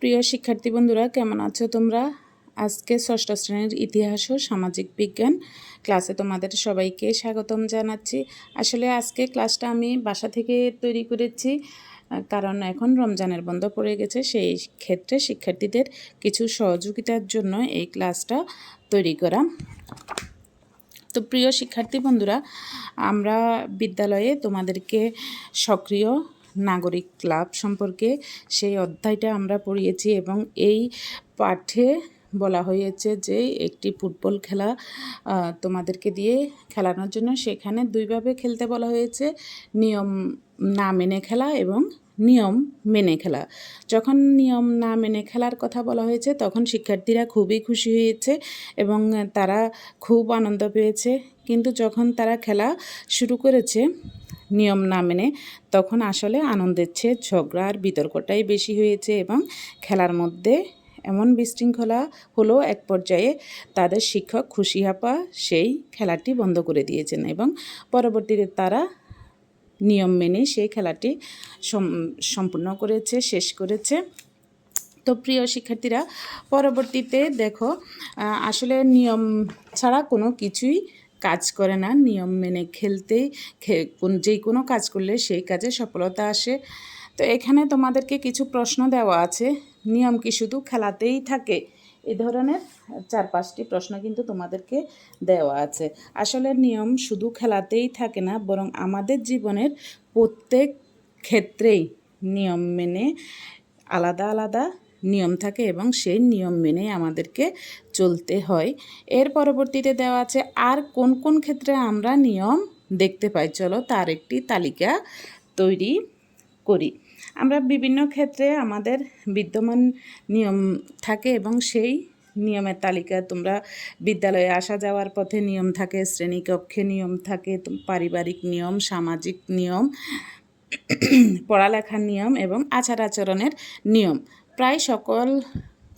প্রিয় শিক্ষার্থী বন্ধুরা, কেমন আছো তোমরা? আজকে ষষ্ঠ শ্রেণীর ইতিহাস ও সামাজিক বিজ্ঞান ক্লাসে তোমাদের সবাইকে স্বাগতম জানাচ্ছি। আসলে আজকে ক্লাসটা আমি বাসা থেকে তৈরি করেছি, কারণ এখন রমজানের বন্ধ পড়ে গেছে। সেই ক্ষেত্রে শিক্ষার্থীদের কিছু সহযোগিতার জন্য এই ক্লাসটা তৈরি করা। তো প্রিয় শিক্ষার্থী বন্ধুরা, আমরা বিদ্যালয়ে তোমাদেরকে সক্রিয় নাগরিক ক্লাব সম্পর্কে সেই অধ্যায়টা আমরা পড়িয়েছি এবং এই পাঠে বলা হয়েছে যে একটি ফুটবল খেলা তোমাদেরকে দিয়ে খেলানোর জন্য সেখানে দুইভাবে খেলতে বলা হয়েছে, নিয়ম না মেনে খেলা এবং নিয়ম মেনে খেলা। যখন নিয়ম না মেনে খেলার কথা বলা হয়েছে তখন শিক্ষার্থীরা খুবই খুশি হয়েছে এবং তারা খুব আনন্দ পেয়েছে, কিন্তু যখন তারা খেলা শুরু করেছে নিয়ম না মেনে, তখন আসলে আনন্দের চেয়ে ঝগড়া আর বিতর্কটাই বেশি হয়েছে এবং খেলার মধ্যে এমন বিশৃঙ্খলা হলো এক পর্যায়ে তাদের শিক্ষক খুশি আপা সেই খেলাটি বন্ধ করে দিয়েছেন এবং পরবর্তীতে তারা নিয়ম মেনে সেই খেলাটি সম্পূর্ণ করেছে, শেষ করেছে। তো প্রিয় শিক্ষার্থীরা, পরবর্তীতে দেখো আসলে নিয়ম ছাড়া কোনো কিছুই কাজ করে না। নিয়ম মেনে খেলতেই যে কোনো কাজ করলে সেই কাজে সফলতা আসে। তো এখানে তোমাদেরকে কিছু প্রশ্ন দেওয়া আছে, নিয়ম কি শুধু খেলাতেই থাকে? এই ধরনের 4-5টি প্রশ্ন কিন্তু তোমাদেরকে দেওয়া আছে। আসলে নিয়ম শুধু খেলাতেই থাকে না, বরং আমাদের জীবনের প্রত্যেক ক্ষেত্রেই নিয়ম মেনে আলাদা আলাদা নিয়ম থাকে এবং সেই নিয়ম মেনে আমাদেরকে চলতে হয়। এর পরবর্তীতে দেওয়া আছে আর কোন কোন ক্ষেত্রে আমরা নিয়ম দেখতে পাই, চলো তার একটি তালিকা তৈরি করি। আমরা বিভিন্ন ক্ষেত্রে আমাদের বিদ্যমান নিয়ম থাকে এবং সেই নিয়মের তালিকা তোমরা বিদ্যালয়ে আসা যাওয়ার পথে নিয়ম থাকে, শ্রেণীকক্ষে নিয়ম থাকে, পারিবারিক নিয়ম, সামাজিক নিয়ম, পড়ালেখার নিয়ম এবং আচার আচরণের নিয়ম। প্রায় সকল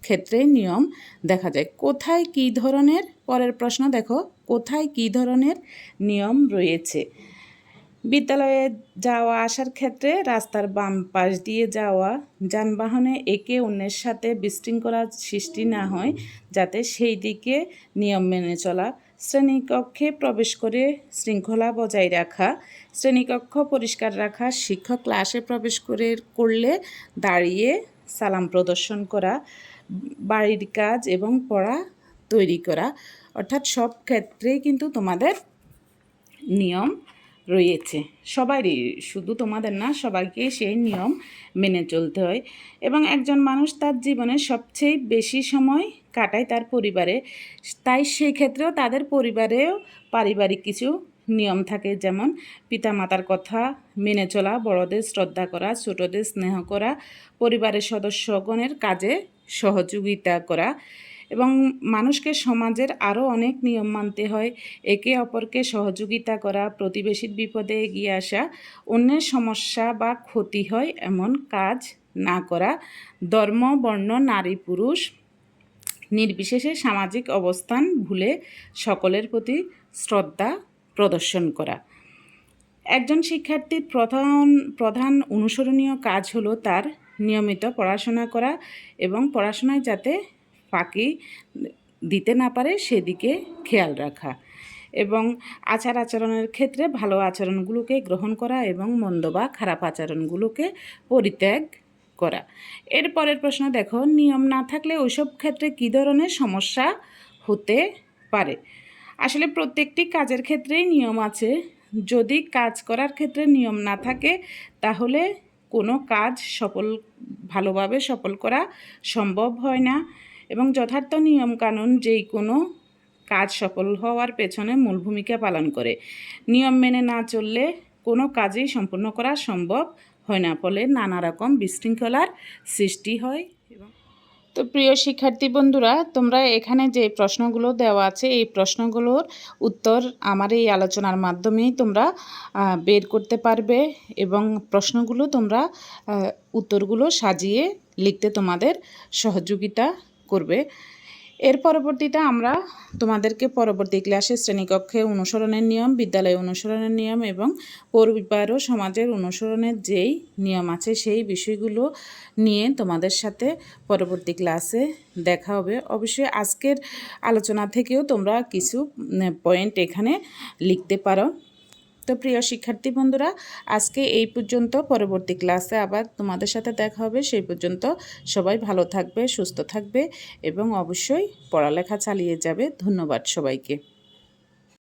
ক্ষেত্রে নিয়ম দেখা যায়। কোথায় কী ধরনের, পরের প্রশ্ন দেখো, কোথায় কী ধরনের নিয়ম রয়েছে? বিদ্যালয়ে যাওয়া আসার ক্ষেত্রে রাস্তার বাম পাশ দিয়ে যাওয়া, যানবাহনে একে অন্যের সাথে বিশৃঙ্খলা সৃষ্টি না হয় যাতে সেই দিকে নিয়ম মেনে চলা, শ্রেণীকক্ষে প্রবেশ করে শৃঙ্খলা বজায় রাখা, শ্রেণীকক্ষ পরিষ্কার রাখা, শিক্ষক ক্লাসে প্রবেশ করলে দাঁড়িয়ে সালাম প্রদর্শন করা, বাড়ির কাজ এবং পড়া তৈরি করা। অর্থাৎ সব ক্ষেত্রেই কিন্তু তোমাদের নিয়ম রয়েছে। সবারই, শুধু তোমাদের না, সবাইকে সেই নিয়ম মেনে চলতে হয়। এবং একজন মানুষ তার জীবনে সবচেয়ে বেশি সময় কাটায় তার পরিবারে, তাই সেই ক্ষেত্রেও তাদের পরিবারেও পারিবারিক কিছু নিয়ম থাকে, যেমন পিতামাতার কথা মেনে চলা, বড়দের শ্রদ্ধা করা, ছোটদের স্নেহ করা, পরিবারের সদস্যগণের কাজে সহযোগিতা করা এবং মানুষকে সমাজের আরও অনেক নিয়ম মানতে হয়। একে অপরকে সহযোগিতা করা, প্রতিবেশীর বিপদে এগিয়ে আসা, অন্যের সমস্যা বা ক্ষতি হয় এমন কাজ না করা, ধর্ম, বর্ণ, নারী, পুরুষ নির্বিশেষে সামাজিক অবস্থান ভুলে সকলের প্রতি শ্রদ্ধা প্রদর্শন করা। একজন শিক্ষার্থীর প্রধান অনুসরণীয় কাজ হলো তার নিয়মিত পড়াশোনা করা এবং পড়াশোনায় যাতে ফাঁকি দিতে না পারে সেদিকে খেয়াল রাখা এবং আচার আচরণের ক্ষেত্রে ভালো আচরণগুলোকে গ্রহণ করা এবং মন্দ বা খারাপ আচরণগুলোকে পরিত্যাগ করা। এর পরের প্রশ্ন দেখো, নিয়ম না থাকলে ওইসব ক্ষেত্রে কী ধরনের সমস্যা হতে পারে? আসলে প্রত্যেকটি কাজের ক্ষেত্রেই নিয়ম আছে। যদি কাজ করার ক্ষেত্রে নিয়ম না থাকে তাহলে কোনো কাজ ভালোভাবে সফল করা সম্ভব হয় না এবং যথার্থ নিয়মকানুন যেই কোনো কাজ সফল হওয়ার পেছনে মূল ভূমিকা পালন করে। নিয়ম মেনে না চললে কোনো কাজই সম্পূর্ণ করা সম্ভব হয় না, ফলে নানা রকম বিশৃঙ্খলার সৃষ্টি হয়। তো প্রিয় শিক্ষার্থী বন্ধুরা, তোমরা এখানে যে প্রশ্নগুলো দেওয়া আছে এই প্রশ্নগুলোর উত্তর আমার এই আলোচনার মাধ্যমেই তোমরা বের করতে পারবে এবং প্রশ্নগুলো তোমরা উত্তরগুলো সাজিয়ে লিখতে তোমাদের সহযোগিতা করবে। এর পরবর্তীতে আমরা তোমাদেরকে পরবর্তী ক্লাসে শ্রেণীকক্ষে অনুসরণের নিয়ম, বিদ্যালয়ে অনুসরণের নিয়ম এবং পরিবার ও সমাজের অনুসরণের যেই নিয়ম আছে সেই বিষয়গুলো নিয়ে তোমাদের সাথে পরবর্তী ক্লাসে দেখা হবে। অবশ্যই আজকের আলোচনা থেকেও তোমরা কিছু পয়েন্ট এখানে লিখতে পারো। তো প্রিয় শিক্ষার্থী বন্ধুরা, আজকে এই পর্যন্ত। পরবর্তী ক্লাসে আবার তোমাদের সাথে দেখা হবে। সেই পর্যন্ত সবাই ভালো থাকবে, সুস্থ থাকবে এবং অবশ্যই পড়ালেখা চালিয়ে যাবে। ধন্যবাদ সবাইকে।